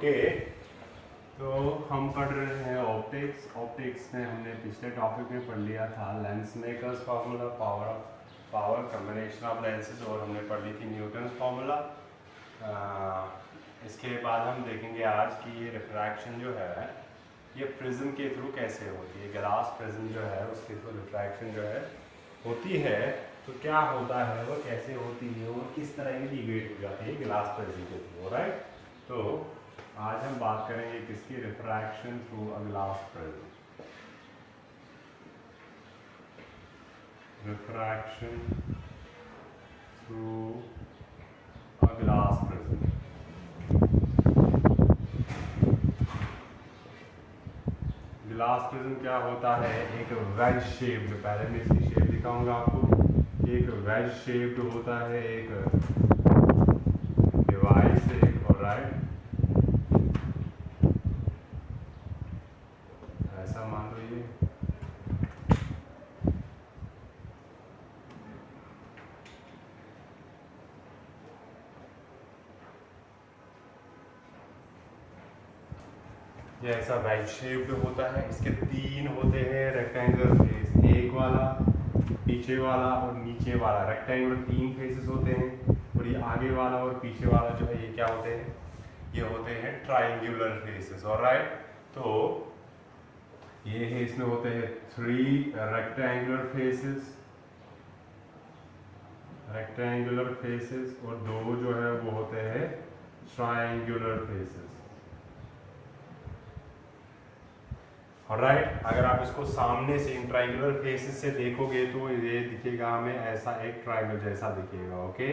Okay. तो हम पढ़ रहे हैं ऑप्टिक्स। ऑप्टिक्स में हमने पिछले टॉपिक में पढ़ लिया था lens makers formula, power combination of lenses, और हमने पढ़ ली थी न्यूटन्स फार्मूला। इसके बाद हम देखेंगे आज कि ये रिफ्रैक्शन जो है ये प्रिज्म के थ्रू कैसे होती है। ग्लास प्रिज्म जो है उसके थ्रू रिफ्रैक्शन जो है होती है, तो क्या होता है वो, कैसे होती है और किस तरह की डिवेट हो जाती है ग्लास प्रिज्म के थ्रू, राइट। तो आज हम बात करेंगे किसकी, refraction through a glass prism. Refraction through a glass prism. Glass prism क्या होता है, एक वेज शेप्ड, पहले मैं इसकी शेप दिखाऊंगा आपको। एक वेज शेप्ड होता है, एक डिवाइस, एक, और राइट ऐसा मान लो ये ऐसा वेज शेप्ड होता है। इसके तीन होते हैं रेक्टेंगुलर फेस, एक वाला, पीछे वाला और नीचे वाला। रेक्टेंगुलर तीन फेसेस होते हैं, और ये आगे वाला और पीछे वाला जो है ये क्या होते हैं, ये होते हैं ट्राइंगुलर फेसेस, ऑलराइट। तो ये है, इसमें होते हैं 3 रेक्टेंगुलर फेसेस, और 2 जो है वो होते हैं ट्राइंगुलर फेसेस, ऑलराइट। अगर आप इसको सामने से इन ट्राइंगुलर फेसेस से देखोगे तो ये दिखेगा हमें ऐसा, एक ट्राइंगल जैसा दिखेगा, ओके।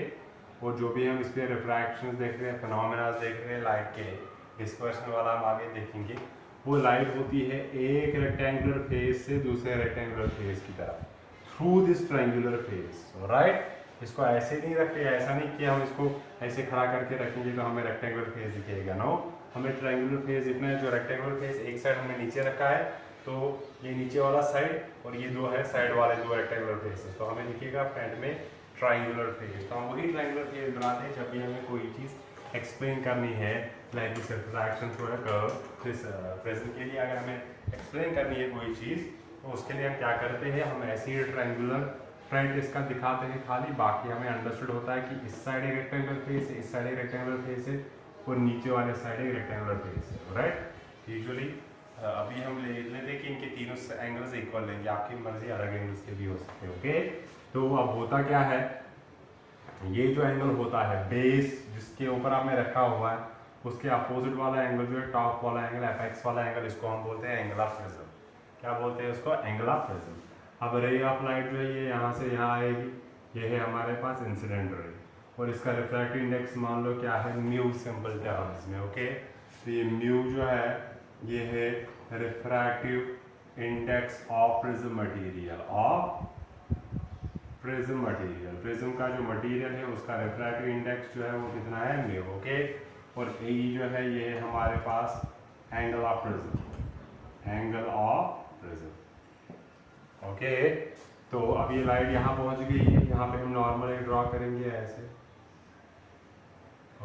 और जो भी हम इस पर रिफ्रैक्शन देख रहे हैं, फिनोमेना देख रहे हैं लाइट के, डिस्पर्शन वाला हम आगे देखेंगे, वो लाइट होती है एक रेक्टेंगुलर फेस से दूसरे रेक्टेंगुलर फेस की तरफ through this triangular face, right. इसको ऐसे नहीं रखते, ऐसा नहीं कि हम इसको ऐसे खड़ा करके रखेंगे तो हमें रेक्टेंगुलर फेस दिखेगा, नो। हमें ट्रायंगुलर फेस दिखना है। जो रेक्टेंगुलर फेस एक साइड हमने नीचे रखा है, तो ये नीचे वाला साइड और ये 2 है साइड वाले 2 रेक्टेंगुलर फेसेस, तो हमें दिखेगा फ्रंट में ट्रायंगुलर फेस। तो हम वही ट्रायंगुलर फेस बनाते हैं जब भी हमें कोई चीज़ एक्सप्लेन करनी है, like this refraction through a curve. This prism के लिए अगर हमें एक्सप्लेन करनी है कोई चीज़, तो उसके लिए हम क्या करते हैं, हम ऐसे ही ट्रायंगुलर फ्रंट इसका दिखाते हैं खाली, बाकी हमें अंडरस्टूड होता है कि इस साइड एक रेक्टेंगुलर फेस है, इस साइड एक रेक्टेंगुलर फेस है, और नीचे वाले साइड एक रेक्टेंगुलर फेस है, राइट। यूजुअली अभी हम ले लेते हैं कि इनके तीनों एंगल्स इक्वल लेंगे, आपकी मर्जी अलग एंगल्स के भी हो सकते हैं, ओके। तो अब होता क्या है, ये जो एंगल होता है बेस जिसके ऊपर आपने रखा हुआ है, उसके अपोजिट वाला एंगल जो है, टॉप वाला एंगल, एपेक्स वाला एंगल, इसको हम बोलते हैं एंगल ऑफ प्रिज्म। क्या बोलते हैं उसको, एंगल ऑफ प्रिज्म। अब रे ऑफ लाइट जो है ये यहाँ से यहाँ आएगी, ये है हमारे पास इंसिडेंट रे, और इसका रिफ्रैक्टिव इंडेक्स मान लो क्या है, म्यू, सिंपल टर्म्स में, ओके। तो ये म्यू जो है ये है refractive index of prism material, prism का जो मटेरियल है उसका रिफ्रैक्टिव इंडेक्स जो है वो कितना है, म्यू, ओके। और ए जो है ये है हमारे पास एंगल ऑफ प्रिज्म, ओके। तो अब ये लाइट यहाँ पहुँच गई है, यहाँ पे हम नॉर्मल ड्रॉ करेंगे ऐसे,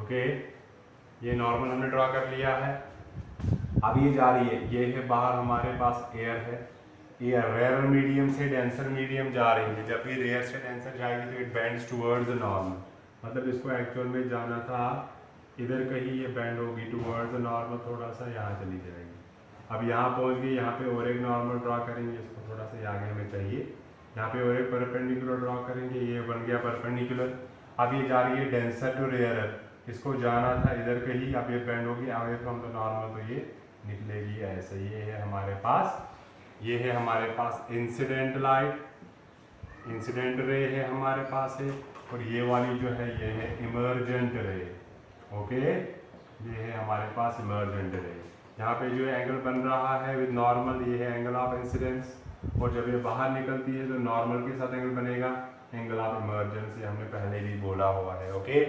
ओके। ये नॉर्मल हमने ड्रॉ कर लिया है। अब ये जा रही है, ये है बाहर हमारे पास एयर है, एयर रेयर मीडियम से डेंसर मीडियम जा रही है। जब भी रेयर से डेंसर जाएगी तो it bends towards the normal, मतलब इसको एक्चुअल में जाना था इधर कहीं, ये बेंड होगी टुवर्ड्स द नॉर्मल, थोड़ा सा यहाँ चली जाएगी। अब यहाँ पहुँच गई, यहाँ पे और एक नॉर्मल ड्रॉ करेंगे, इसको थोड़ा सा आगे हमें चाहिए, यहाँ पे और एक परपेंडिकुलर ड्रॉ करेंगे, ये बन गया परपेंडिकुलर। अब ये जा रही है डेंसर टू रेयर, इसको जाना था इधर कहीं, अब ये बेंड होगी आगे फ्रॉम द नॉर्मल, तो ये निकलेगी ऐसे। ये है हमारे पास, ये है हमारे पास इंसिडेंट लाइट, इंसिडेंट रे है हमारे पास है, और ये वाली जो है ये है इमर्जेंट रे, ओके। ये है हमारे पास इमर्जेंट रे। यहाँ पे जो एंगल बन रहा है विद नॉर्मल, ये है एंगल ऑफ इंसिडेंस, और जब ये बाहर निकलती है तो नॉर्मल के साथ एंगल बनेगा एंगल ऑफ इमर्जेंस, ये हमने पहले भी बोला हुआ है, ओके।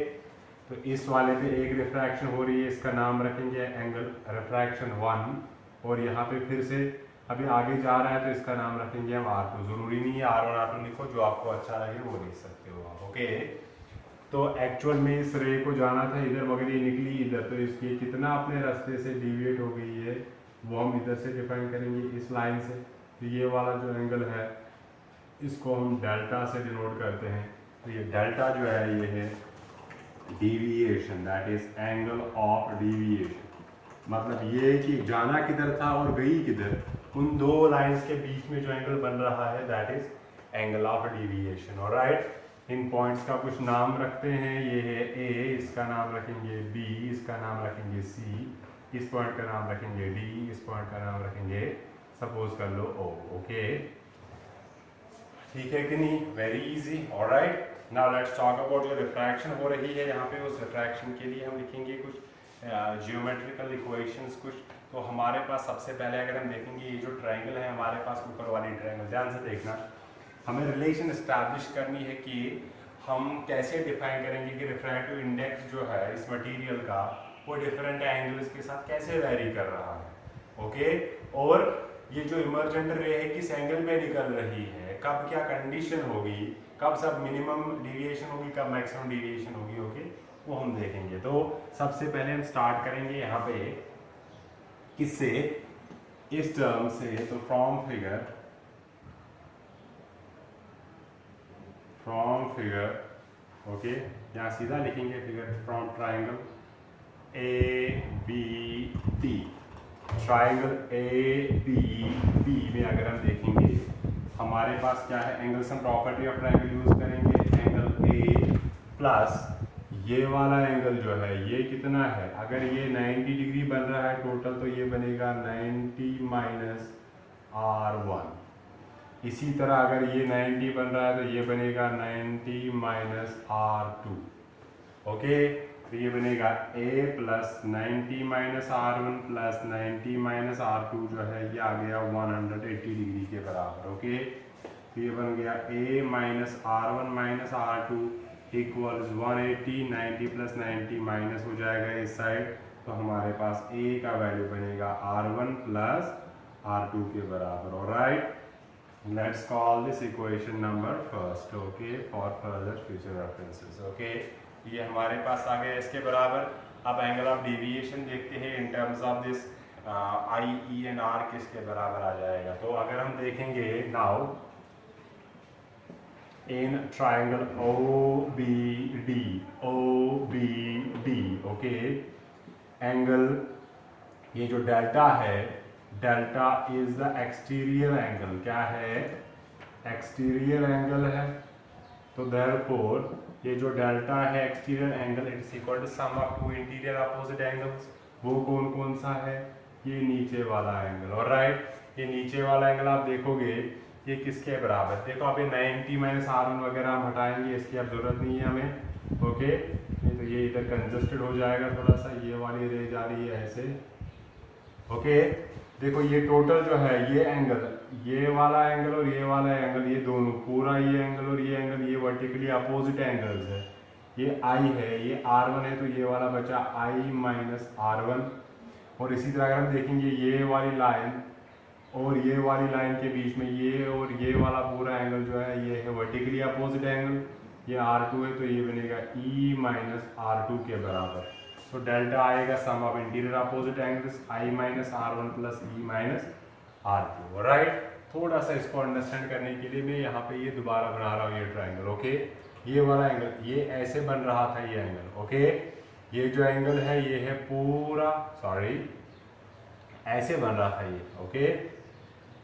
तो इस वाले पे एक रिफ्रैक्शन हो रही है, इसका नाम रखेंगे एंगल रिफ्रैक्शन 1, और यहाँ पे फिर से अभी आगे जा रहा है तो इसका नाम रखेंगे हम R2। जरूरी नहीं है R1 R2 लिखो, जो आपको अच्छा लगे वो लिख सकते हो आप, ओके। तो एक्चुअल में इस रे को जाना था इधर मगर ये निकली इधर, तो इसकी कितना अपने रास्ते से डिविएट हो गई है वो हम इधर से डिफाइन करेंगे इस लाइन से। तो ये वाला जो एंगल है इसको हम डेल्टा से डिनोट करते हैं। तो ये डेल्टा जो है ये है deviation, that is angle of deviation. मतलब ये कि जाना किधर था और गई किधर, उन दो लाइंस के बीच में जो एंगल बन रहा है that is angle of deviation. Alright, in points का कुछ नाम रखते हैं। ये है ए, इसका नाम रखेंगे बी, इसका नाम रखेंगे सी, इस पॉइंट का नाम रखेंगे डी, इस पॉइंट का नाम रखेंगे सपोज कर लो ओ। ओके, ठीक है कि नहीं? Very easy. Alright, now let's talk about जो रिफ्रैक्शन हो रही है यहाँ पे, उस रिफ्रैक्शन के लिए हम लिखेंगे कुछ जियोमेट्रिकल इक्वेशंस कुछ। तो हमारे पास सबसे पहले अगर हम देखेंगे ये जो ट्रायंगल है हमारे पास ऊपर वाली ट्रायंगल, ध्यान से देखना, हमें रिलेशन एस्टैब्लिश करनी है कि हम कैसे डिफाइन करेंगे कि रिफ्रैक्टिव इंडेक्स जो है इस मटेरियल का वो डिफरेंट एंगल्स के साथ कैसे वेरी कर रहा है। ओके, और ये जो इमर्जेंट रे है किस एंगल पे निकल रही है, कब क्या कंडीशन होगी, कब सब मिनिमम डिविएशन होगी, कब मैक्सिमम डिविएशन होगी। ओके, वो हम देखेंगे। तो सबसे पहले हम स्टार्ट करेंगे यहाँ पे किससे, इस टर्म से। तो फ्रॉम फिगर ओके, यहाँ सीधा लिखेंगे figure from triangle A B T. Triangle A B T में अगर हम देखेंगे हमारे पास क्या है, angle sum property of triangle use करेंगे। एंगल ए प्लस ये वाला एंगल जो है ये कितना है, अगर ये 90 डिग्री बन रहा है टोटल तो ये बनेगा 90 माइनस R1। इसी तरह अगर ये 90 बन रहा है तो ये बनेगा 90 माइनस R2। ओके, तो ये बनेगा a plus 90 minus R1 plus 90 minus R2 जो है ये आ गया 180 डिग्री के बराबर। ओके, तो ये बन गया a minus R1 minus R2 equals 180, 90 plus 90 minus हो जाएगा इस साइड, तो हमारे पास a का वैल्यू बनेगा R1 प्लस R2 के बराबर। Alright, let's call this equation number first. Okay, for further future references. Okay, ये हमारे पास आ गया इसके बराबर। अब एंगल ऑफ डेविएशन देखते हैं in terms of this I E and R किसके बराबर आ जाएगा। तो अगर हम देखेंगे now in triangle O B D, okay, angle ये जो डेल्टा है, delta is the exterior angle. क्या है? एक्सटीरियर एंगल है। तो देयरफॉर ये जो डेल्टा है exterior angle it's equal to sum of two interior opposite angles. वो कौन कौन सा है? ये नीचे वाला एंगल। ऑलराइट, ये नीचे वाला एंगल आप देखोगे ये किसके बराबर, देखो आप ये 90 माइनस R1 वगैरह हम हटाएंगे, इसकी अब जरूरत नहीं है हमें। ओके, नहीं तो ये इधर कंजस्टेड हो जाएगा थोड़ा सा, ये वाली रे जा रही है ऐसे। ओके, देखो ये टोटल जो है ये एंगल, ये वाला एंगल और ये वाला एंगल, ये दोनों पूरा ये एंगल और ये एंगल ये वर्टिकली अपोजिट एंगल्स है। ये I है, ये R1 है, तो ये वाला बचा I माइनस R1। और इसी तरह अगर हम देखेंगे ये वाली लाइन और ये वाली लाइन के बीच में ये और ये वाला पूरा एंगल जो है ये है वर्टिकली अपोजिट एंगल, ये R2 है, तो ये बनेगा E माइनस R2 के बराबर। तो डेल्टा आएगा sum of interior opposite angles I minus R1 plus E minus R2। Right, थोड़ा सा इसको अंडरस्टैंड करने के लिए मैं यहाँ पे ये दोबारा बना रहा हूँ ये ट्राइंगल। ओके, ये वाला एंगल ये ऐसे बन रहा था ये एंगल। ओके, ये जो एंगल है ये है पूरा, सॉरी, ऐसे बन रहा था ये। ओके,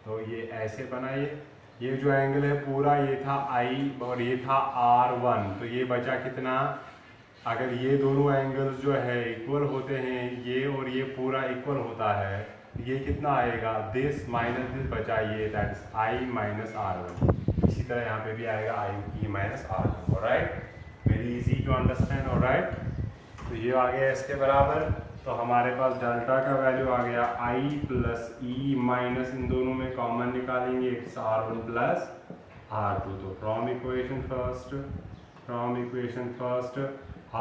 तो ये ऐसे बना, ये जो एंगल है पूरा ये था I और ये था R1, तो ये बचा कितना, अगर ये दोनों एंगल्स जो है इक्वल होते हैं, ये और ये पूरा इक्वल होता है, ये कितना आएगा, दिस माइनस दिस बचा ये, that is I minus R1। इसी तरह यहाँ पे भी आएगा I E minus R2। Alright, very easy to understand. Alright, तो ये आ गया इसके बराबर। तो हमारे पास डेल्टा का वैल्यू आ गया I प्लस E माइनस, इन दोनों में कॉमन निकालेंगे, इट्स R1 प्लस R2। तो from equation first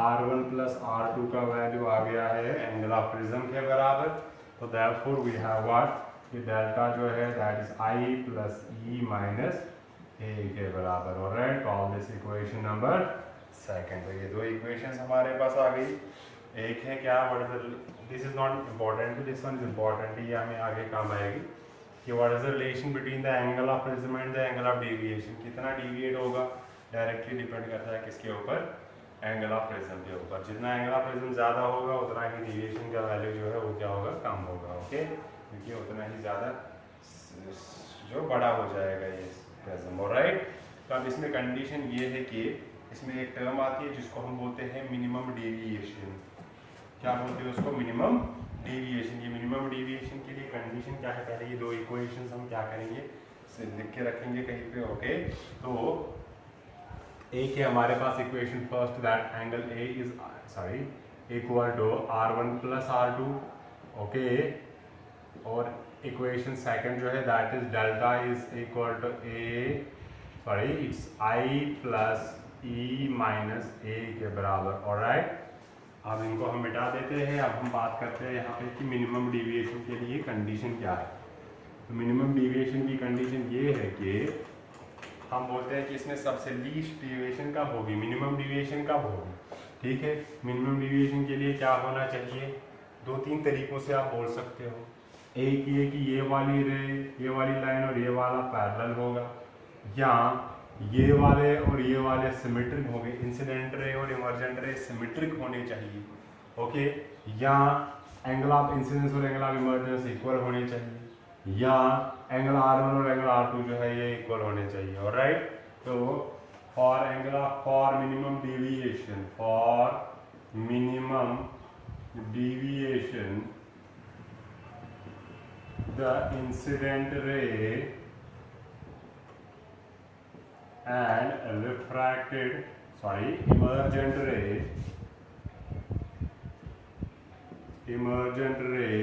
R1 plus R2 का वैल्यू आ गया है एंगल ऑफ प्रिज्म के बराबर। तो देयरफॉर वी हैव व्हाट, ये डेल्टा जो है that is I plus E minus A के बराबर। Alright, call this equation number second. तो ये दो इक्वेशंस हमारे पास आ गई। एक है क्या, what is this is not important, this one is important, ये हमें आगे काम आएगी कि what is the relation between the angle of prism and the angle of deviation. कितना डिविएट होगा डायरेक्टली डिपेंड करता है किसके ऊपर, एंगल ऑफ प्रिज्म के ऊपर। जितना एंगल ऑफ प्रिज्म ज़्यादा होगा उतना ही डेविएशन का वैल्यू जो है वो क्या होगा, कम होगा। ओके, क्योंकि उतना ही ज़्यादा जो बड़ा हो जाएगा ये प्रिज्म। ऑलराइट, तो अब इसमें कंडीशन ये है कि इसमें एक टर्म आती है जिसको हम बोलते हैं मिनिमम डेविएशन। क्या बोलते हैं उसको, मिनिमम डेविएशन। ये मिनिमम डेविएशन के लिए कंडीशन क्या है, पहले ये दो इक्वेशंस हम क्या करेंगे, लिख के रखेंगे कहीं पे। ओके, तो एक है हमारे पास equation first, that angle A is sorry equal to r1 plus r2। Okay, और इक्वेशन सेकंड जो है that is delta is equal to its i plus e minus a के बराबर। ऑलराइट, अब इनको हम मिटा देते हैं। अब हम बात करते हैं यहाँ पे कि मिनिमम डेविएशन के लिए कंडीशन क्या है। तो मिनिमम डेविएशन की कंडीशन ये है कि हम बोलते हैं कि इसमें सबसे लीस्ट डेविएशन कब होगी, मिनिमम डेविएशन कब होगी। ठीक है, मिनिमम डेविएशन के लिए क्या होना चाहिए, दो तीन तरीकों से आप बोल सकते हो। एक ये कि ये वाली लाइन और ये वाला पैरेलल होगा, या ये वाले और ये वाले सिमेट्रिक होंगे, इंसिडेंट रे और इमर्जेंट रे सिमेट्रिक होने चाहिए। ओके, या एंगल ऑफ इंसिडेंस और एंगल ऑफ इमर्जेंस इक्वल होने चाहिए, या एंगल R1 और एंगल R2 जो है ये इक्वल होने चाहिए। ऑलराइट, तो for minimum deviation the incident ray and emergent ray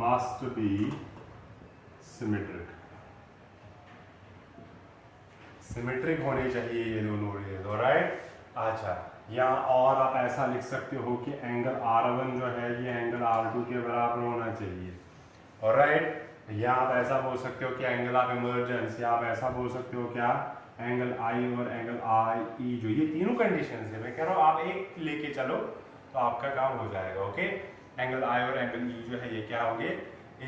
must be symmetric होने चाहिए ये दोनों रेज। ऑलराइट, अच्छा, या और आप ऐसा लिख सकते हो कि एंगल R1 जो है ये एंगल R2 के बराबर होना चाहिए। ऑलराइट, या आप ऐसा बोल सकते हो कि एंगल ऑफ इमर्जेंस, या आप ऐसा बोल सकते हो क्या, एंगल आई और एंगल आई ई, जो ये तीनों कंडीशंस है। मैं कह रहा हूँ आप एक लेके चलो तो आपका काम हो जाएगा। ओके, एंगल आई और एंगल ई जो है ये क्या होंगे,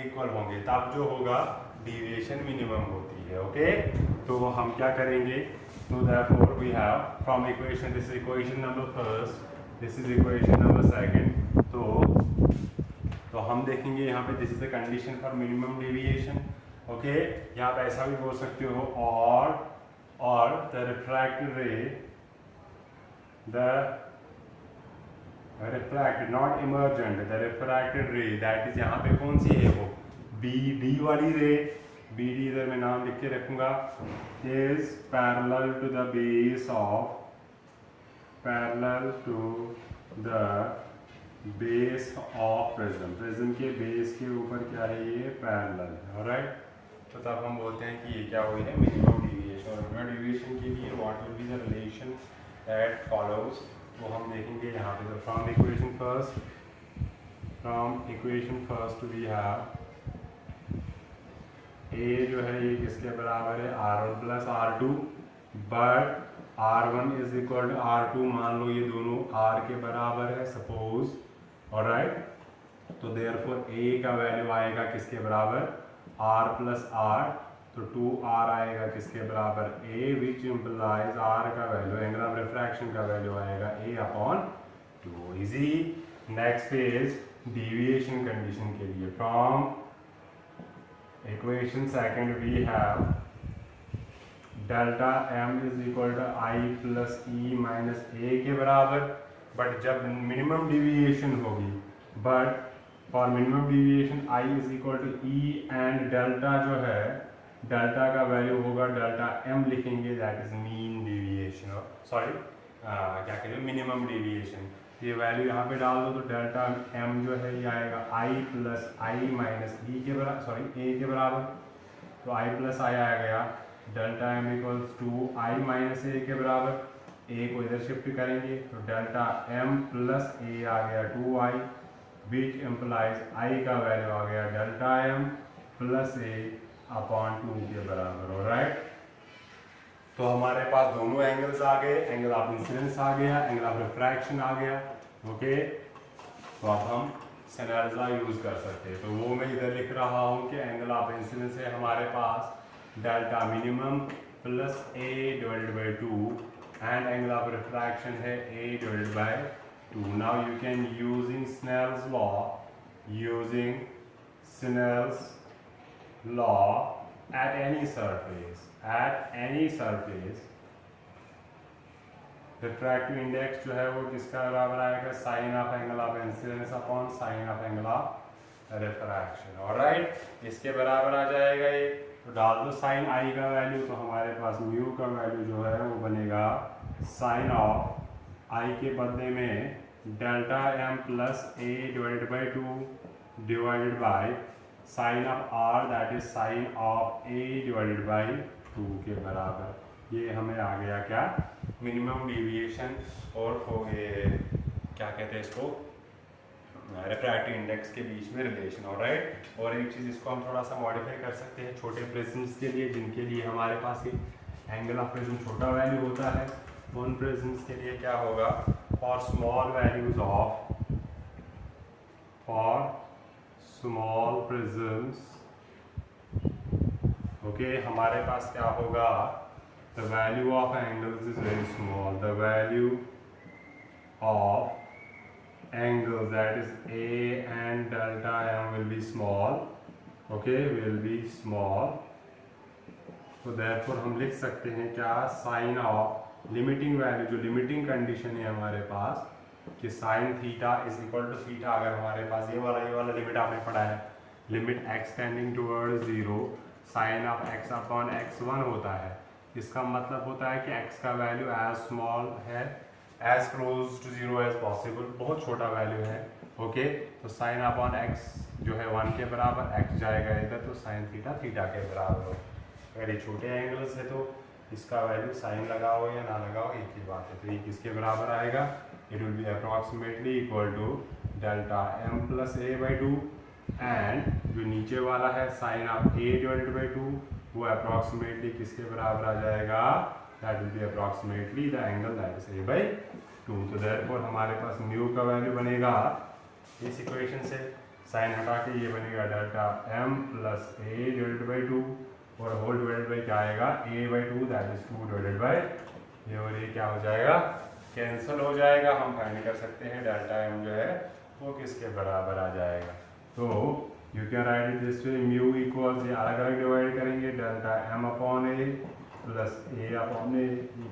इक्वल होंगे, तब जो होगा डेविएशन मिनिमम होती है। ओके, तो हम क्या करेंगे, तो therefore we have from equation, this is equation number first, this is equation number second। तो हम देखेंगे यहाँ पे this is the condition for minimum deviation. Okay, यहाँ पे ऐसा भी बोल सकते हो, और the refracted not emergent, the refracted रे दैट इज, यहाँ पे कौन सी है वो, डी वाली रे, BD इधर मैं नाम लिख के रखूंगा, is parallel to the base of prism के बेस के ऊपर क्या है, ये पैरेलल है। ऑलराइट, तो तब हम बोलते हैं कि ये क्या हुई है, मिनिमम डेविएशन। और मिनिमम डेविएशन के लिए what will be the relation that follows, वो हम देखेंगे यहाँ पे। तो from equation first we have A जो है ये किसके बराबर है, R1 plus R2, but R1 is equal to R2, मान लो ये दोनों R के बराबर है सपोज। ऑलराइट, तो देयरफॉर A का वैल्यू आएगा किसके बराबर, R प्लस R, तो 2R आएगा किसके बराबर, A, विच इम्प्लाइज R का वैल्यू, एंगल ऑफ रिफ्रैक्शन का वैल्यू आएगा A upon 2। Easy. Next is deviation condition के लिए, from equation second we have delta m is equal to I plus E minus A के बराबर, but जब minimum deviation होगी, but for minimum deviation I is equal to E and delta जो है, delta का value होगा, delta m लिखेंगे, that is mean deviation, sorry क्या कहें, मिनिमम डेविएशन। ये वैल्यू यहाँ पे डाल दो तो डेल्टा m जो है ये आएगा I plus I minus E के बराबर, सॉरी A के बराबर, तो I प्लस I आ गया, delta m equals to I minus A के बराबर, A को इधर शिफ्ट करेंगे तो डेल्टा m प्लस A आ गया 2I, विच एम्प्लाइज I का वैल्यू आ गया delta m plus A upon 2 के बराबर। ऑलराइट, तो हमारे पास दोनों एंगल्स आ गए, एंगल ऑफ इंसिडेंस आ गया, एंगल ऑफ रिफ्रैक्शन आ गया। ओके, तो अब हम सेनेरजा यूज कर सकते हैं। तो वो मैं इधर लिख रहा हूँ कि एंगल ऑफ इंसिडेंस है हमारे पास delta minimum plus a divided by 2 and angle of refraction है a divided by 2। Now you can using Snell's law at any surface refractive index जो है वो किसका बराबर आएगा, sine of angle of incidence upon sine of angle of refraction. Alright, इसके बराबर आ जाएगा ये। तो डाल दो साइन आई का वैल्यू, तो हमारे पास म्यू का वैल्यू जो है वो बनेगा साइन ऑफ आई के बदले में delta M plus A divided by 2 divided by sine of R that is sine of A divided by 2 के बराबर। ये हमें आ गया क्या, मिनिमम डेविएशन और हो गए क्या कहते हैं इसको, रिफ्रैक्टिव इंडेक्स के बीच में रिलेशन। ऑलराइट, और एक चीज़ इसको हम थोड़ा सा मॉडिफाई कर सकते हैं छोटे प्रिज्म्स के लिए, जिनके लिए हमारे पास ये एंगल ऑफ प्रिज्म छोटा वैल्यू होता है। उन प्रिज्म्स के लिए क्या होगा, for small values of small prisms, okay, हमारे पास क्या होगा, the value of angles is very small, the value of angles that is a and delta m will be small, okay, will be small। तो therefore हम लिख सकते हैं क्या, साइन ऑफ लिमिटिंग वैल्यू, जो लिमिटिंग कंडीशन है हमारे पास कि sine theta is equal to theta, अगर हमारे पास ये वाला लिमिट आपने पढ़ा है, limit x tending towards 0 sine of x upon x1 होता है। इसका मतलब होता है कि x का वैल्यू एज स्मॉल है, as close to 0 as possible, बहुत छोटा वैल्यू है। ओके, तो साइन अपॉन x जो है 1 के बराबर, x जाएगा इधर, तो साइन थीटा थीटा के बराबर हो। अगर ये छोटे एंगल्स है तो इसका वैल्यू साइन लगाओ या ना लगाओ एक ही बात है। तो ये किसके बराबर आएगा, it will be approximately equal to delta m plus a by 2 and जो नीचे वाला है sine of a divided by 2 वो अप्रॉक्सीमेटली किसके बराबर आ जाएगा, that will be approximately the angle that is a by 2। तो देयरफॉर हमारे पास म्यू का वैल्यू बनेगा इस इक्वेशन से, साइन हटा के ये बनेगा delta m plus a divided by 2 और होल डिवाइडेड बाई क्या आएगा, a by 2 that is 2 divided by ये, और ये क्या हो जाएगा, कैंसिल हो जाएगा। हम फाइंड कर सकते हैं डेल्टा m जो है वो किसके बराबर आ जाएगा। तो you can write it this way, mu equals, ये अलग अलग डिवाइड करेंगे, delta m upon a plus a upon a, ये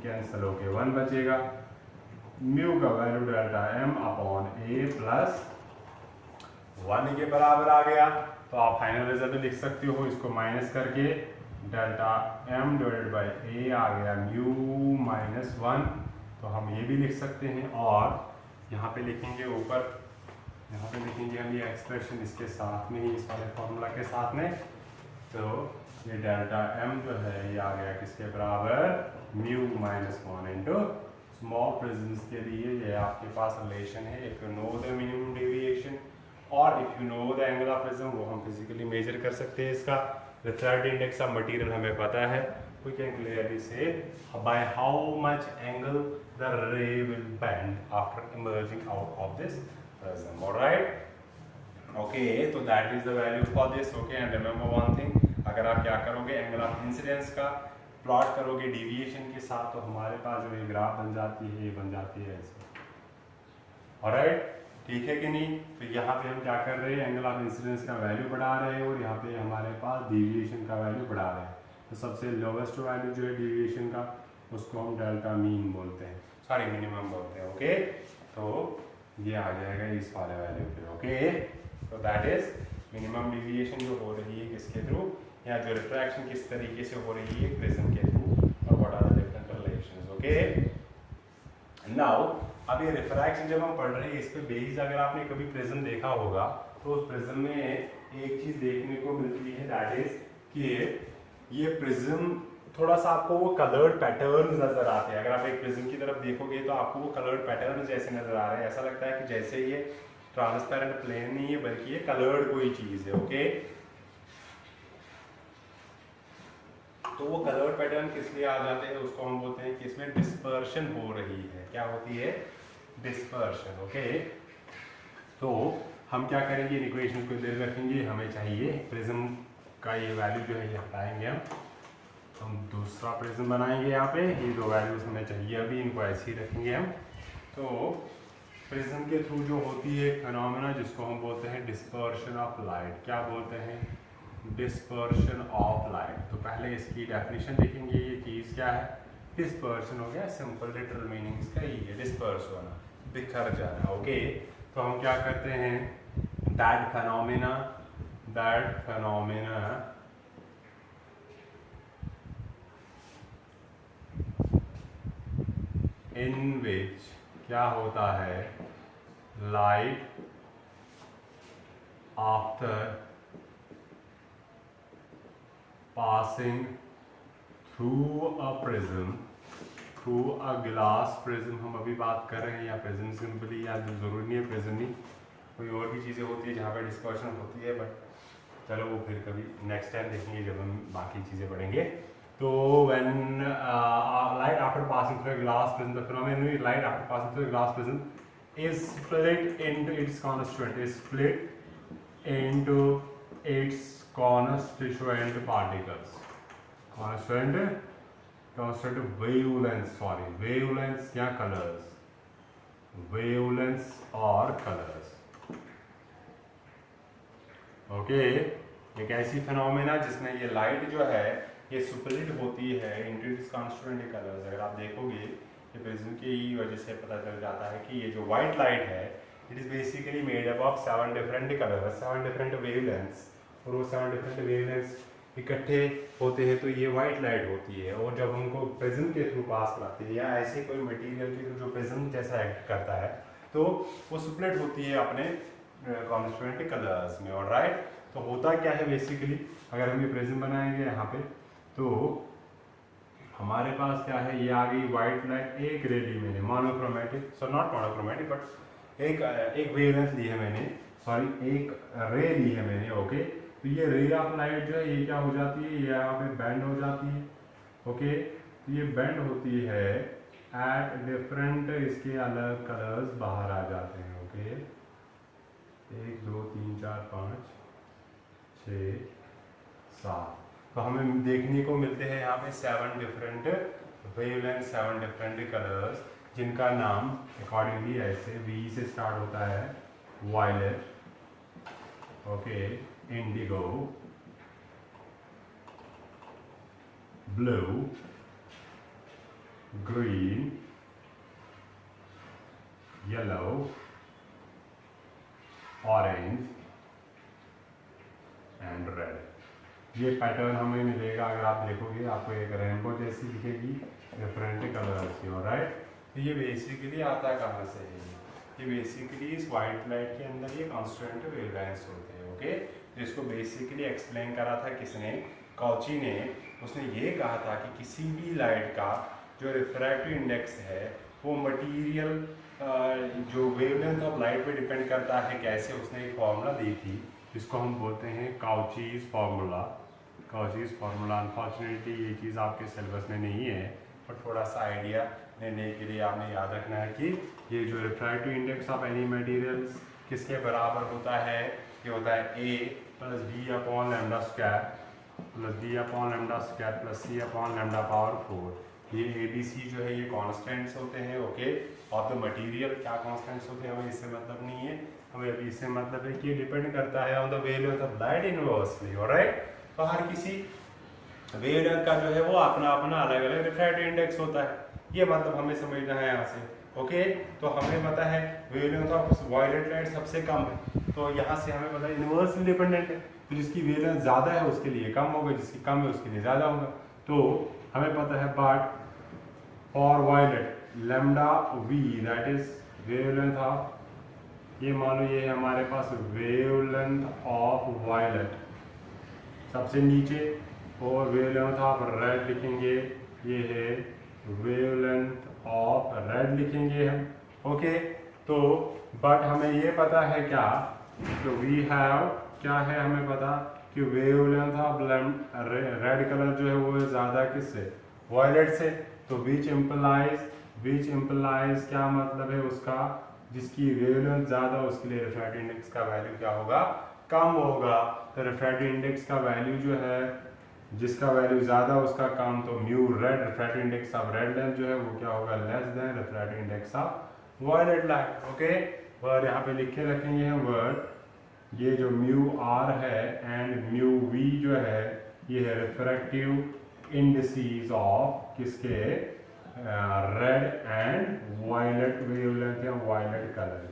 कैंसिल होके 1 बचेगा। म्यू का value delta m upon a plus 1 के बराबर आ गया। तो आप फाइनल रिजल्ट लिख सकते हो, इसको माइनस करके delta m divided by a आ गया म्यू माइनस 1। तो हम ये भी लिख सकते हैं, और यहाँ पे लिखेंगे ऊपर, यहाँ पे लिखेंगे हम ये एक्सप्रेशन इसके साथ में ही, इस वाले फॉर्मूला के साथ में। तो ये डेल्टा m जो है ये आ गया किसके बराबर, mu minus 1 into small prisms के लिए ये आपके पास रिलेशन है। If you know the minimum deviation और if you know the angle of prism, वो हम फिजिकली मेजर कर सकते हैं। इसका रिफ्रैक्टिव इंडेक्स ऑफ मटेरियल हमें पता है, we can clearly say by how much angle the ray will bend after emerging out of this prism. All right, okay, so that is the value for this. Okay, and remember one thing, अगर आप क्या करोगे, angle of incidence का plot करोगे deviation के साथ, तो हमारे पास जो ये ग्राफ बन जाती है, ये बन जाती है ऐसे। ऑलराइट, ठीक है कि नहीं। तो यहाँ पे हम क्या कर रहे हैं, एंगल ऑफ इंसिडेंस का वैल्यू बढ़ा रहे हैं, और यहाँ पे हमारे पास डेविएशन का वैल्यू बढ़ा रहे हैं। तो सबसे लोवेस्ट वैल्यू जो है डेविएशन का, उसको हम डेल्टा मीन बोलते हैं, सॉरी मिनिमम बोलते हैं। ओके, तो ये आ जाएगा इस वाले वैल्यू पे। ओके, तो दैट इज मिनिमम डेविएशन जो हो रही है किसके थ्रू, या जो रिफ्रैक्शन किस तरीके से हो रही है प्रिज्म के थ्रू, और what are the different relations. Okay, now अब ये रिफ्रैक्शन जब हम पढ़ रहे हैं, इस पे बेस्ड अगर आपने कभी प्रिज्म देखा होगा, तो उस प्रिज्म में एक चीज देखने को मिलती है, दैट इज कि ये प्रिज्म थोड़ा सा आपको वो कलर्ड पैटर्न नजर आते हैं। अगर आप एक प्रिज्म की तरफ देखोगे तो आपको वो कलर्ड पैटर्न जैसे नजर आ रहे हैं, ऐसा लगता है कि जैसे ये ट्रांसपेरेंट प्लेन नहीं है बल्कि ये कलर्ड कोई चीज है। ओके, तो वो कलर पैटर्न किस लिए आ जाते हैं, उसको हम बोलते हैं कि इसमें डिस्पर्शन हो रही है। क्या होती है? डिस्पर्शन। ओके, तो हम क्या करेंगे, इन इक्वेशन को इधर रखेंगे, हमें चाहिए प्रिज्म का ये वैल्यू जो है ये हटाएंगे हम दूसरा प्रिज्म बनाएंगे। यहाँ पे ये दो वैल्यूज हमें चाहिए अभी, इनको ऐसे ही रखेंगे हम। तो प्रिज्म के थ्रू जो होती है फिनोमेना जिसको हम बोलते हैं डिस्पर्शन ऑफ लाइट। क्या बोलते हैं? Dispersion of light. तो पहले इसकी डेफिनेशन देखेंगे, ये चीज़ क्या है? डिस्पर्शन हो गया, सिंपल लिटरल मीनिंग इसका ही है, डिस्पर्स होना, बिखर जाना। ओके, तो हम क्या करते हैं, दैट फिनोमेना इन विच क्या होता है, light after passing through a prism, through a glass prism हम अभी बात कर रहे हैं, या प्रिज्म सिंपली, या जरूरी नहीं है प्रिज्म नहीं, कोई और भी चीज़ें होती है जहाँ पर डिस्पर्शन होती है, बट चलो वो फिर कभी नेक्स्ट टाइम देखेंगे जब हम बाकी चीज़ें पढ़ेंगे। तो when light after passing through a glass prism, the phenomenon light after passing through a glass prism is split into its constituent particles. Constant wavelengths या colors, wavelengths और colors. ओके, एक ऐसी फिनोमेना जिसमें ये लाइट जो है ये split होती है इनटू इट्स कॉन्स्टिट्यूएंट कलर्स। अगर आप देखोगे कि प्रिज्म की वजह से पता चल जाता है कि ये जो व्हाइट लाइट है it is basically made up of 7 different colours, 7 different wavelengths, और वो 7 डिफरेंट वेवलेंथ्स इकट्ठे होते हैं तो ये व्हाइट लाइट होती है। और जब हमको प्रिज्म के थ्रू पास कराते हैं या ऐसे कोई मटेरियल के थ्रू जो प्रिज्म जैसा एक्ट करता है तो वो स्प्लिट होती है अपने कॉन्स्टिट्यूएंट कलर्स में। ऑलराइट, तो होता क्या है बेसिकली, अगर हम ये प्रिज्म बनाएंगे यहाँ पे तो हमारे पास क्या है, ये आ गई व्हाइट लाइट, एक रे ली मैंने monochromatic, so not monochromatic but एक वेवलेंथ ली है मैंने, सॉरी एक रे ली है मैंने। ओके, तो ये रे ऑफ लाइट जो है ये क्या हो जाती है, ये यहाँ पे बेंड हो जाती है। ओके, तो ये बेंड होती है एट डिफरेंट, इसके अलग कलर्स बाहर आ जाते हैं। ओके, 1 2 3 4 5 6 7, तो हमें देखने को मिलते हैं यहाँ पे 7 डिफरेंट वेवलेंथ, 7 डिफरेंट कलर्स, जिनका नाम अकॉर्डिंगली ऐसे V से स्टार्ट होता है, violet, okay, indigo, blue, green, yellow, orange and red. ये पैटर्न हमें मिलेगा, अगर आप देखोगे आपको एक रेनबो जैसी दिखेगी डिफरेंट कलर्स की। राइट, तो ये बेसिकली आता है कहाँ से, ये बेसिकली इस वाइट लाइट के अंदर ये कॉन्स्टेंट वेवलेंथ्स होते हैं। ओके, तो इसको बेसिकली एक्सप्लेन करा था किसने, कॉची ने। उसने ये कहा था कि किसी भी लाइट का जो रिफ्रैक्टिव इंडेक्स है वो मटीरियल जो वेवलेंथ ऑफ लाइट पे डिपेंड करता है। कैसे, उसने एक फॉर्मूला दी थी जिसको हम बोलते हैं काउचीज फार्मूला। काउचीज फार्मूला, अनफॉर्चुनेटली ये चीज़ आपके सिलेबस में नहीं है, पर थोड़ा सा आइडिया लेने के लिए आपने याद रखना है कि ये जो refractive index of any materials किसके बराबर होता है, ये होता है A plus B upon lambda square plus B upon lambda square plus C upon lambda power 4। ये ABC जो है ये कॉन्स्टेंट्स होते हैं। ओके, ऑफ द मटेरियल क्या कॉन्स्टेंट्स होते हैं हमें इससे मतलब नहीं है, हमें अभी इससे मतलब है कि ये डिपेंड करता है on the wavelength of light inversely. Alright, तो हर किसी वेवलेंथ का जो है वो अपना अपना अलग अलग रिफ्रैक्टिव इंडेक्स होता है, ये मतलब हमें समझना है यहाँ से। ओके, तो हमें पता है वेवलेंथ ऑफ वायलेट लाइट सबसे कम है, तो यहाँ से हमें पता है इनवर्सली डिपेंडेंट है, तो जिसकी वेवलेंथ ज़्यादा है उसके लिए कम होगा, जिसकी कम है उसके लिए ज़्यादा होगा। तो हमें पता है but for violet lambda V that is wavelength of, ये मानो ये है हमारे पास वेवलेंथ ऑफ वायलेट सबसे नीचे, और वेवलेंथ ऑफ रेड लिखेंगे, ये है वेवलेंथ ऑफ रेड लिखेंगे हम। ओके, तो बट हमें ये पता है क्या, तो वी हैव क्या है हमें पता कि वेवलेंथ ऑफ रेड कलर जो है वो ज़्यादा किससे, वायलेट से। तो विच इम्प्लाइज क्या मतलब है उसका, जिसकी वेवलेंथ ज़्यादा उसके लिए रिफ्रैक्टिव इंडेक्स का वैल्यू क्या होगा, कम होगा। तो रिफ्रैक्टिव इंडेक्स का वैल्यू जो है, जिसका वैल्यू ज़्यादा उसका कम, तो mu red refractive index of red length जो है वो क्या होगा, less than refractive index of violet light. Okay, और यहाँ पे लिखे रखेंगे हम वर्ड, ये जो म्यू आर है एंड म्यू वी जो है ये है रिफ्रैक्टिव इंडिसेस ऑफ किसके, रेड एंड वायलेट वेवलेंथ या वायलेट कलर।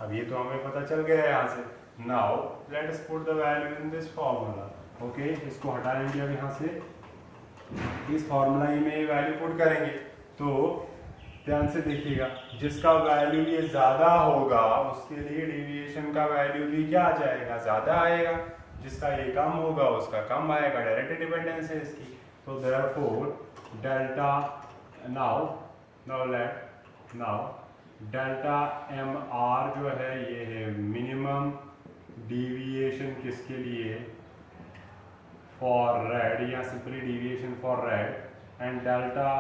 अब ये तो हमें पता चल गया है यहाँ से। Now let us put the value in this formula. Okay, इसको हटाएंगे अब यहाँ से, इस फॉर्मूला में ये वैल्यू पुट करेंगे। तो ध्यान से देखिएगा, जिसका वैल्यू ये ज्यादा होगा उसके लिए डेविएशन का वैल्यू भी क्या आ जाएगा, ज्यादा आएगा। जिसका ये कम होगा उसका कम आएगा, डायरेक्ट डिपेंडेंस है इसकी। तो therefore delta now delta M R जो है ये है मिनिमम डेविएशन किसके लिए, फॉर रेड, या simply deviation for red. And delta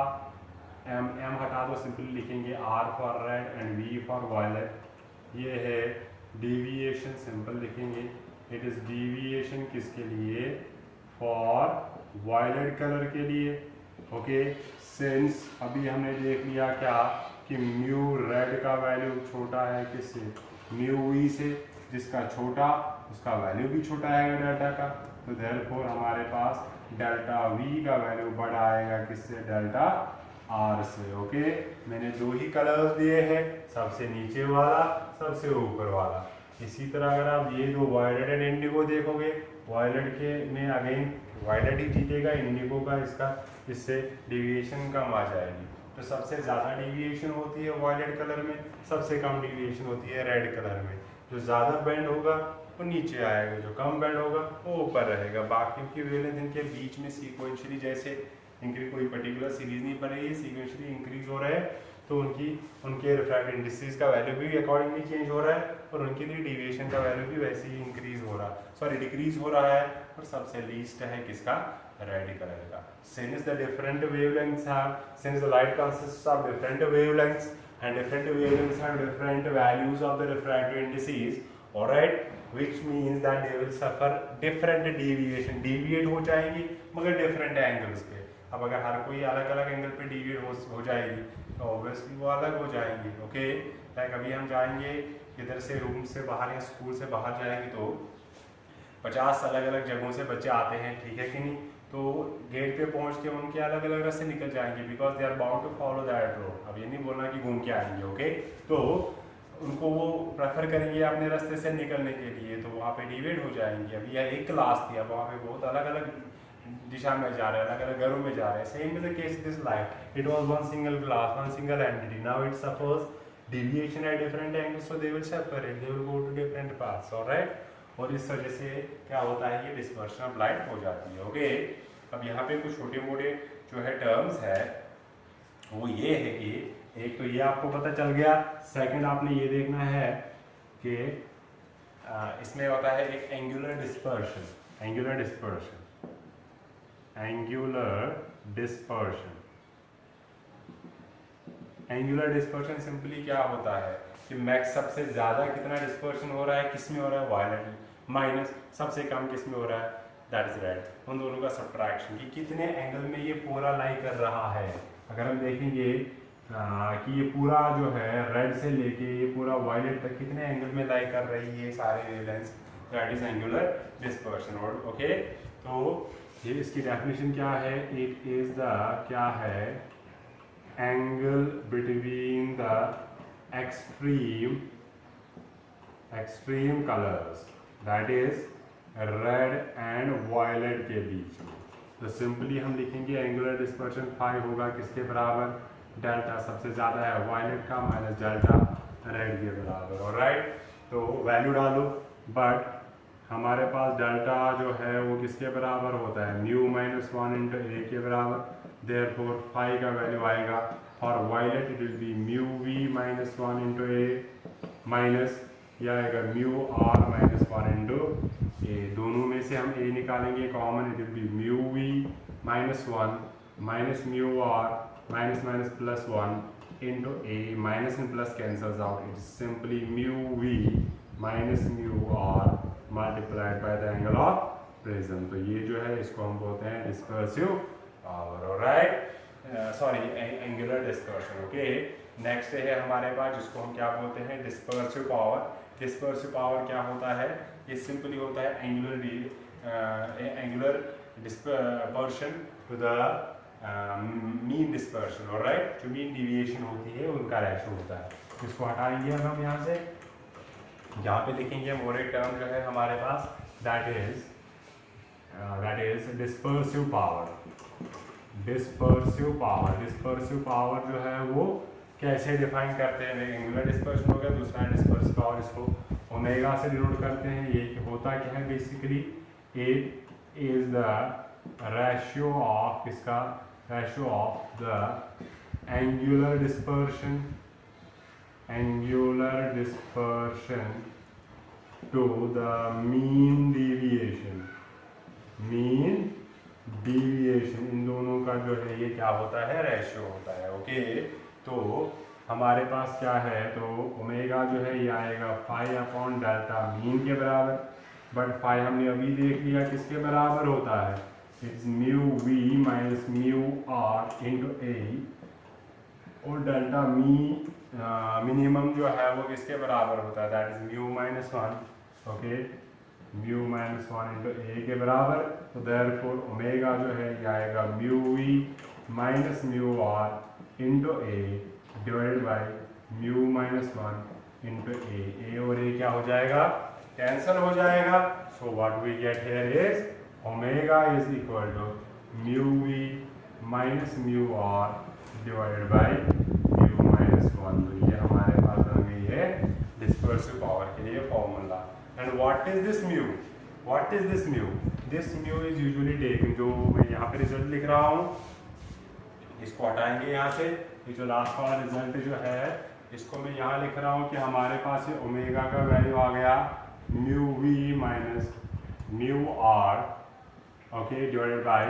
M हटा दो, सिंपली लिखेंगे R for red and V for violet. ये है डेविएशन, सिंपल लिखेंगे इट इज डेविएशन किसके लिए, फॉर वायलेट कलर के लिए। ओके, सिंस अभी हमने देख लिया क्या कि म्यू रेड का वैल्यू छोटा है किससे, म्यू वी से, जिसका छोटा उसका वैल्यू भी छोटा आएगा डेल्टा का। तो देयरफॉर हमारे पास डेल्टा वी का वैल्यू बड़ा आएगा किससे, डेल्टा आर से। ओके, मैंने दो ही कलर्स दिए हैं, सबसे नीचे वाला सबसे ऊपर वाला। इसी तरह अगर आप ये दो वायलेट एंड इंडिगो देखोगे, वायलेट के में अगेन वायलेट ही जीतेगा, इंडिगो का इससे डेविएशन कम आ जाएगी। तो सबसे ज़्यादा डेविएशन होती है वायलेट कलर में, सबसे कम डेविएशन होती है रेड कलर में। जो ज़्यादा बेंड होगा वो नीचे आएगा, जो कम बेंड होगा वो ऊपर रहेगा। बाकी की वेवलेंथ इनके बीच में सीक्वेंशियली, जैसे इनकी कोई पर्टिकुलर सीरीज नहीं बन रही है, सीक्वेंशियली इंक्रीज हो रहा है, तो उनके रिफ्रैक्टिव इंडिसेस का वैल्यू भी अकॉर्डिंगली चेंज हो रहा है, और उनके लिए डेविएशन का वैल्यू भी वैसे ही इंक्रीज हो रहा है, डिक्रीज हो रहा है। और सबसे लीस्ट है किसका, रेड कलर का। Since the different wavelengths have, since the light consists of different wavelengths and different wavelengths have different values of the refractive indices, alright, which means that they will suffer different deviation, deviate हो जाएंगी मगर different angles पे। अब अगर हर कोई अलग अलग angle पे deviate हो जाएगी तो ऑब्वियसली वो अलग हो जाएंगी। ओके, लाइक अभी हम जाएंगे इधर से रूम से बाहर या स्कूल से बाहर जाएंगे तो 50 अलग अलग जगहों से बच्चे आते हैं, ठीक है कि नहीं। तो गेट पे पहुंच के उनके अलग अलग रास्ते निकल जाएंगे, because they are bound to follow that road. अब ये नहीं बोलना कि घूम के आएंगे, ओके। तो उनको वो प्रेफर करेंगे अपने रास्ते से निकलने के लिए, तो वहाँ पे डिवाइड हो जाएंगे। अभी यह एक क्लास थी, अब वहाँ पे बहुत अलग अलग दिशा में जा रहे हैं, अलग अलग घरों में जा रहे हैं। Same is the case this life, it was one single class, one single entity, now it suffers deviation at different angles, so they will separate, they will go to different paths, alright। और इस वजह से क्या होता है, ये dispersion of light हो जाती है। ओके, अब यहाँ पे कुछ छोटे मोटे जो है टर्म्स है वो ये है कि एक तो ये आपको पता चल गया, सेकंड आपने ये देखना है कि इसमें होता है एक angular dispersion, angular dispersion simply क्या होता है कि मैक्स सबसे ज्यादा कितना डिस्पर्शन हो रहा है, किस में हो रहा है, वायलेट में, माइनस सबसे कम किस में हो रहा है, दैट इज रेड। उन दोनों का सब्ट्रैक्शन कि कितने एंगल में ये पूरा लाई कर रहा है। अगर हम देखेंगे कि ये पूरा जो है रेड से लेके ये पूरा वायलेट तक कितने एंगल में लाई कर रही है सारे wavelengths, that is angular dispersion. Okay, तो ये इसकी डेफिनेशन क्या है, इट इज द क्या है, angle between the extreme colours, that is red and violet के बीच में। तो सिंपली हम लिखेंगे एंगुलर डिस्पर्शन फाई होगा किसके बराबर, डेल्टा सबसे ज़्यादा है वायलेट का माइनस डेल्टा रेड के बराबर। ऑलराइट, तो वैल्यू डालो, बट हमारे पास डेल्टा जो है वो किसके बराबर होता है, म्यू माइनस 1 इंटू ए के बराबर। देयरफॉर फाई का वैल्यू आएगा for violet it will be mu V minus 1 into A minus यह आएगा mu R minus one into A. दोनों में से हम ए निकालेंगे common, it will be mu V minus one minus mu R minus minus plus one into A. Minus and plus cancels out, it is simply mu V minus mu R multiplied by the angle of prism. तो ये जो है इसको हम बोलते हैं dispersive power, alright, sorry angular dispersion. Okay, next है हमारे पास जिसको हम क्या बोलते हैं डिस्पर्सिव पावर। डिस्पर्सिव पावर क्या होता है, ये सिंपली होता है angular dispersion to the mean dispersion, alright, जो मीन डिविएशन होती है उनका रेशो होता है। इसको हटाएंगे अब हम यहाँ से, यहाँ पे लिखेंगे हम और एक टर्म जो है हमारे पास that is dispersive power. Dispersive power जो है वो कैसे डिफाइन करते हैं, एंगुलर डिस्पर्शन हो गया, दूसरा डिस्पर्सिव पावर, इसको ओमेगा से डिनोट करते हैं। ये होता क्या है basically, it is the ratio of, इसका ratio of the angular dispersion to the mean deviation. इन दोनों का जो है ये क्या होता है, रेशियो होता है। ओके, तो हमारे पास क्या है, तो ओमेगा जो है ये आएगा फाई अपॉन डेल्टा मीन के बराबर, बट फाई हमने अभी देख लिया किसके बराबर होता है, it's mu V minus mu R into A, और डेल्टा मिनिमम जो है वो किसके बराबर होता है, that is mu minus one. Okay, mu minus one into A के बराबर, तो देयरफॉर ओमेगा जो है ये आएगा mu V minus mu R into A divided by mu minus one into A और ए क्या हो जाएगा, कैंसल हो जाएगा। So what we get here is omega is equal to mu V minus mu R divided by mu minus one. तो ये हमारे पास बन गई है डिस्पर्सिव पावर के लिए formula. And what is this mu, what is this mu, this mu is usually taken, जो मैं यहाँ पे रिजल्ट लिख रहा हूँ इसको हटाएंगे यहाँ से, ये जो लास्ट वाला रिजल्ट जो है इसको मैं यहाँ लिख रहा हूँ कि हमारे पास ये ओमेगा का वैल्यू आ गया mu V minus mu R, okay, divided by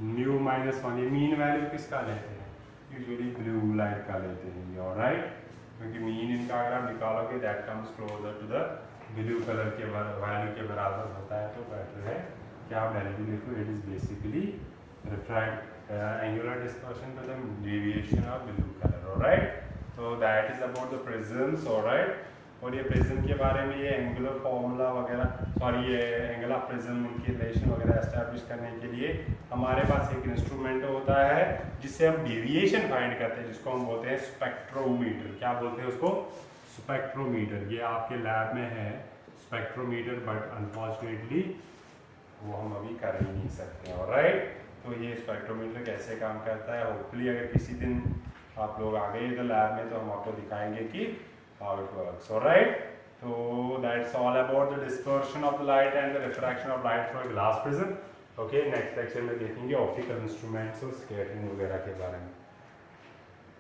mu minus one. ये मीन वैल्यू किसका लेते हैं, यूजुअली ब्लू लाइट का लेते हैं, ऑलराइट, क्योंकि मीन इनका अगर आप निकालोगे that comes closer to the blue colour के वैल्यू के बराबर होता है, तो बेटर है कि आप डायरेक्टली लिखो, it is basically refract angular dispersion to the deviation of blue colour, alright. तो that is about the prisms, alright. और ये प्रिज्म के बारे में ये एंगुलर फॉर्मूला वगैरह, सॉरी ये एंगल ऑफ प्रिज्म इनकी रिलेशन वगैरह एस्टैब्लिश करने के लिए हमारे पास एक इंस्ट्रूमेंट होता है जिससे हम डेविएशन फाइंड करते हैं, जिसको हम बोलते हैं स्पेक्ट्रोमीटर। क्या बोलते हैं उसको, स्पेक्ट्रोमीटर। ये आपके लैब में है स्पेक्ट्रोमीटर, बट अनफॉर्चुनेटली वो हम अभी कर ही नहीं सकते, ऑलराइट। तो ये स्पेक्ट्रोमीटर कैसे काम करता है, होपफुली अगर किसी दिन आप लोग आ गए इधर लैब में तो हम आपको दिखाएंगे कि हाउ इट वर्क्स, ऑलराइट। तो that's all about the dispersion of the light and the refraction of light through a glass prism. Okay, next lecture में देखेंगे ऑप्टिकल इंस्ट्रूमेंट्स और स्कैटरिंग वगैरह के बारे में।